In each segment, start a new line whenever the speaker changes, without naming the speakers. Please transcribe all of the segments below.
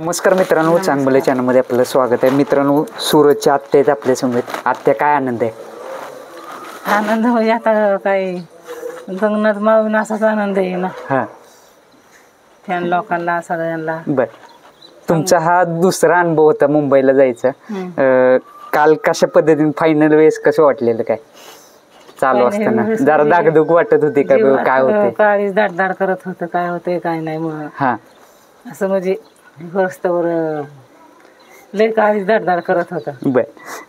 नमस्कार मित्रांनो, चांगलं चॅनलमध्ये आपलं स्वागत आहे. मित्रांनो, सूरजच्या आत्या आहेत आपल्या समोर. आत्या, काय आनंद आहे?
आनंद म्हणजे आता काय गंगनाथ माऊन असाच आनंद आहे ना.
हां,
फॅन लोकांना सगळ्यांना.
बर. तुमचा हा दुसरा अनुभव होता मुंबईला जायचा. काल कशा पद्धतीने फायनल वेळेस कसं वाटलेलं, काय चालू असताना जरा दागदुग वाटत होती का? काय होते?
काळीच धाडधाड करत होतं, काय होतंय काय नाही म्हणून.
हां,
असं म्हणजे रस्त्यावर लय काळीच धाडधाड करत होतं.
बर.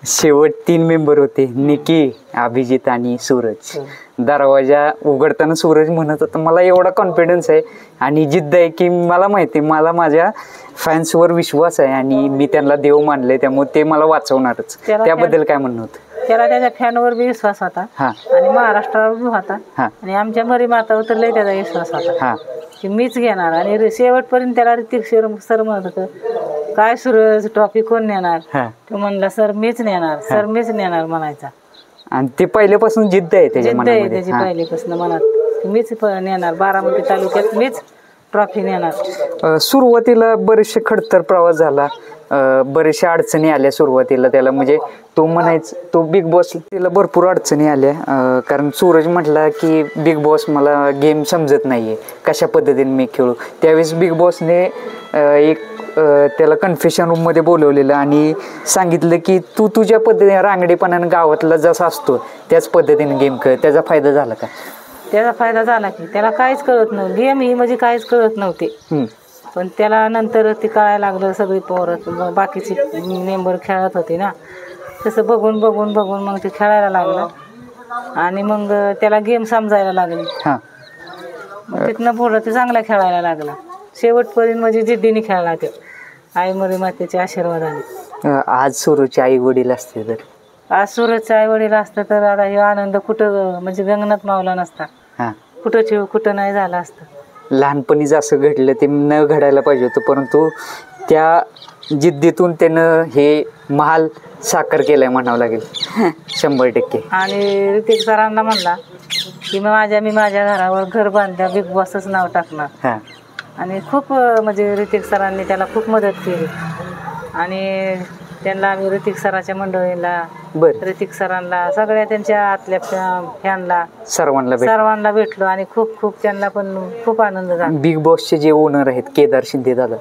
शेवट 3 मेंबर होते, निकी, अभिजित आणि सूरज. दरवाजा उघडताना सूरज म्हणत होता, मला एवढा कॉन्फिडन्स आहे आणि जिद्द आहे की मला माहिती आहे, मला माझ्या फॅन्सवर विश्वास आहे आणि मी त्यांना देव मानले, त्यामुळे ते मला वाचवणारच. त्याबद्दल काय म्हणणं होतं?
त्याला त्याच्या फॅनवर बी विश्वास होता आणि महाराष्ट्रावर बी होता आणि आमच्या मरी मातावर तर लय त्याचा विश्वास होता की मीच घेणार. आणि शेवटपर्यंत त्याला ऋतिक सर म्हणत होतं, काय सूरज ट्रॉफी कोण नेणार? तो म्हणला, सर मीच नेणार, सर मीच नेणार म्हणायचा.
आणि ते पहिल्यापासून जिद्द आहे त्याच्या मनामध्ये.
त्याची पहिल्यापासून मनात मीच नेणार, बारामती तालुक्यात मीच ट्रॉफी नेणार.
सुरुवातीला बरेचसे खडतर प्रवास झाला, बरेचशा अडचणी आल्या सुरुवातीला त्याला. म्हणजे तो म्हणायचं, तो बिग बॉस तिला भरपूर अडचणी आल्या. कारण सूरज म्हटला की बिग बॉस मला गेम समजत नाहीये, कशा पद्धतीने मी खेळू. त्यावेळेस बिग बॉसने एक त्याला कन्फेशन रूममध्ये बोलवलेलं आणि सांगितलं की तू तुझ्या पद्धतीने रांगडेपणाने गावातला जसा असतो त्याच पद्धतीने गेम खेळ. त्याचा फायदा झाला का?
त्याचा फायदा झाला की त्याला काहीच कळत नव्हतं, गेम ही म्हणजे काहीच कळत नव्हते. पण त्याला नंतर ते कळायला लागलं, सगळी पोरं बाकीची मेंबर खेळत होती ना, तसं बघून बघून बघून मग ते खेळायला लागलं आणि मग त्याला गेम समजायला लागली. तिथनं पुढं ते चांगला खेळायला लागला. शेवटपर्यंत म्हणजे जिद्दीने खेळला ते, आई मरी मातेच्या आशीर्वादाने.
आज सूरजचे आई वडील असते तर,
आज सूरजचे आई वडील असतं तर आता हे आनंद कुठं म्हणजे गंगनाथ मावला नसता, कुठं ठेव कुठं नाही झालं असतं.
लहानपणीच असं घडलं, ते न घडायला पाहिजे होतं, परंतु त्या जिद्दीतून त्यानं हे महाल साकार केलाय म्हणावं लागेल 100%.
आणि ऋतिक सरांना म्हणला की मी माझ्या घरावर घर बांधल्या, बिग बॉसच नाव टाकणार. आणि खूप म्हणजे ऋतिक सरांनी त्याला खूप मदत केली आणि त्यांना आम्ही ऋतिक सराच्या मंडळीला, ऋतिक सरांना, सगळ्या त्यांच्या आतल्या फॅनला सर्वांना भेटलो आणि खूप खूप त्यांना पण खूप आनंद झाला.
बिग बॉसचे जे ओनर आहेत केदार शिंदे दादा,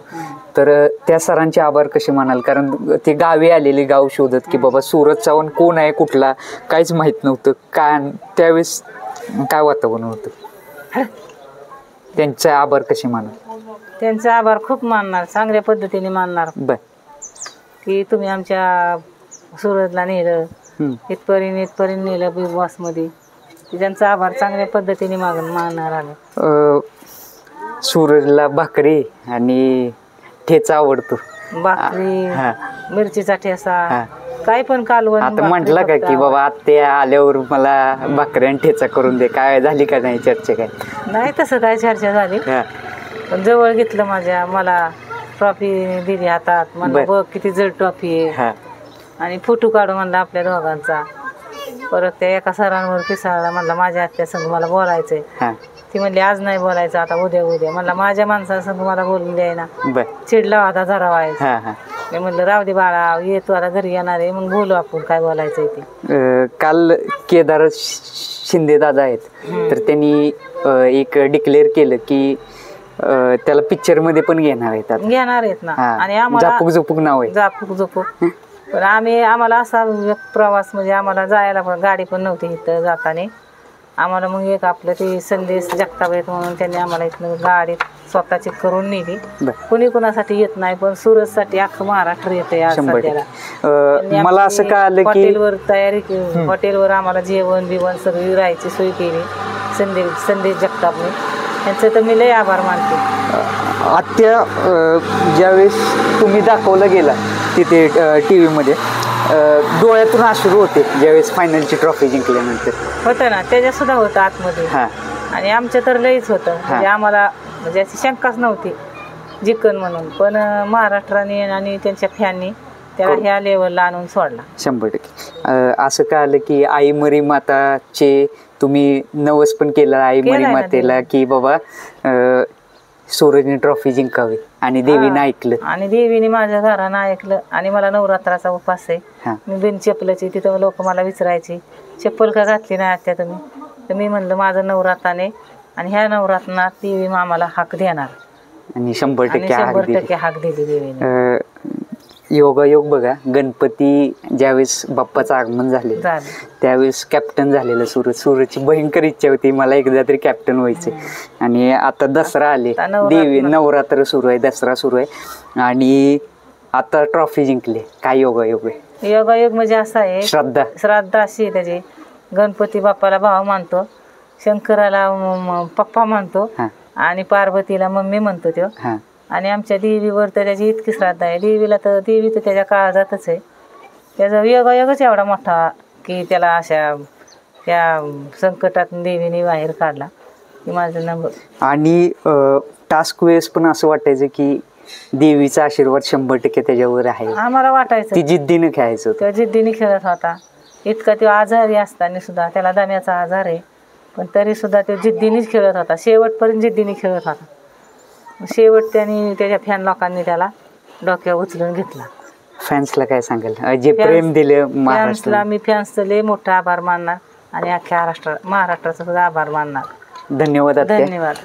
तर त्या सरांचे आभार कसे मानाल? कारण ते गावी आलेले, गाव शोधत की बाबा सूरज चव्हाण कोण आहे, कुठला, काहीच माहित नव्हतं. त्यावेळेस काय वातावरण होतं? त्यांचे आभार कसे मानाल?
त्यांचे आभार खूप मानणार, चांगल्या पद्धतीने मानणार. की तुम्ही आमच्या सूरजला नेलं, इथपर्यंत नेलं बिग बॉसमध्ये, त्यांचा आभार चांगल्या पद्धतीने मानणार आले.
सूरजला भाकरी आणि ठेचा आवडतो.
भाकरी, मिरचीचा ठेचा, काय पण कालवण.
आता म्हटलं का की बाबा आत्या आल्यावर मला भाकरी आणि ठेचा करून दे, काय झाली का नाही चर्चा? काय
नाही तसं काय चर्चा झाली, पण जवळ घेतलं माझ्या, मला ट्रॉफी दिली हातात, म्हणलं बघ किती जड ट्रॉफी आहे, आणि फोटो काढू म्हणला आपल्या दोघांचा. परत त्या एका सरांवर पिसाळला, म्हणला माझ्या आत्या संग मला बोलायचंय. ती म्हणली आज नाही बोलायचं, आता उद्या. म्हणला माझ्या माणसासंग मला बोलून द्यायना, चिडला होता जरा व्हायचा. मी म्हणलं राहू दे बाळा, ये तू आता घरी येणार आहे, मग बोलू आपण काय बोलायचंय ते.
काल केदार शिंदे दादा आहेत, तर त्यांनी एक डिक्लेअर केलं की त्याला पिक्चर मध्ये पण घेणार आहेत
ना. आणि आम्हाला
झापूक नाव आहे,
झापूक. पण आम्हाला असा प्रवास म्हणजे आम्हाला जायला पण गाडी पण नव्हती इथं जाताना. आम्हाला मग एक आपलं ते संदेश जगताप येत म्हणून त्यांनी आम्हाला इथनं गाडी स्वतःची करून नेली. कुणी कुणासाठी येत नाही, पण सूरजसाठी अख्खं महाराष्ट्र येते आज सध्याला.
मला असं कळालं की
हॉटेलवर आम्हाला जेवण बिवण सगळी राहायची सोय केली संदेश जगतापने. त्यांचं तर मी लय आभार मानते.
आत्या, ज्यावेळेस तुम्ही दाखवलं गेला तिथे TV मध्ये, डोळ्यातून अश्रू होते ज्यावेळेस फायनलची ट्रॉफी जिंकल्यानंतर?
होतं ना, त्याच्यात सुद्धा होतं आतमध्ये. आणि आमच्या तर लईच होतं, म्हणजे आम्हाला म्हणजे अशी शंकाच नव्हती जिंकन म्हणून. पण महाराष्ट्राने आणि त्यांच्या फॅननी त्याला ह्या लेवलला आणून सोडला.
100%. असं कळालं की आई मरी माताचे तुम्ही नवस पण केलं आई मरी मातेला की बाबा सूरजने ट्रॉफी जिंकावी आणि देवीने ऐकलं.
आणि देवीने माझ्या घरानं ऐकलं. आणि मला नवरात्राचा उपास आहे. मी बिन चप्पलाची, तिथं लोक मला विचारायची चप्पल का घातली नाही आत्या तुम्ही, तर मी म्हणलं माझं नवरात्राने आणि ह्या नवरात्रात देवी आम्हाला हाक देणार.
आणि 100%
हाक दिली देवीने.
योगायोग बघा, गणपती ज्यावेळेस बाप्पाचं आगमन झाले त्यावेळेस कॅप्टन झालेलं सूरजची भयंकर इच्छा होती मला एकदा तरी कॅप्टन व्हायचे. आणि आता दसरा आले, देवी नवरात्र सुरू आहे, दसरा सुरू आहे आणि आता ट्रॉफी जिंकले. काय योगायोग आहे?
योगायोग म्हणजे असा आहे, श्राद्ध अशी आहे त्याची. गणपती बाप्पाला भाव मानतो, शंकराला पप्पा मानतो आणि पार्वतीला मम्मी म्हणतो तो. आणि आमच्या देवीवर तर त्याची इतकी श्राद्ध आहे. देवी तर त्याच्या काळजातच आहे. त्याचा योगायोगच एवढा मोठा की त्याला अशा त्या संकटातून देवीने बाहेर काढला की माझं नंबर. आणि
टास्क वेळेस पण असं वाटायचं की देवीचा आशीर्वाद 100% त्याच्यावर आहे.
आम्हाला वाटायचं
ती जिद्दीने खेळायचं,
त्या जिद्दीने खेळत होता. इतका तो आजारी असताना सुद्धा, त्याला दम्याचा आजार आहे, पण तरी सुद्धा तो जिद्दीनेच खेळत होता. शेवटपर्यंत जिद्दीने खेळत होता. शेवट त्यांनी त्याच्या फॅन लोकांनी त्याला डोक्यावर उचलून घेतला.
फॅन्सला काय सांगाल, जे प्रेम दिलं
फॅन्सला? मी फॅन्सचं लय मोठा आभार मानणार आणि अख्ख्या महाराष्ट्राचा सुद्धा आभार मानणार.
धन्यवाद.
धन्यवाद.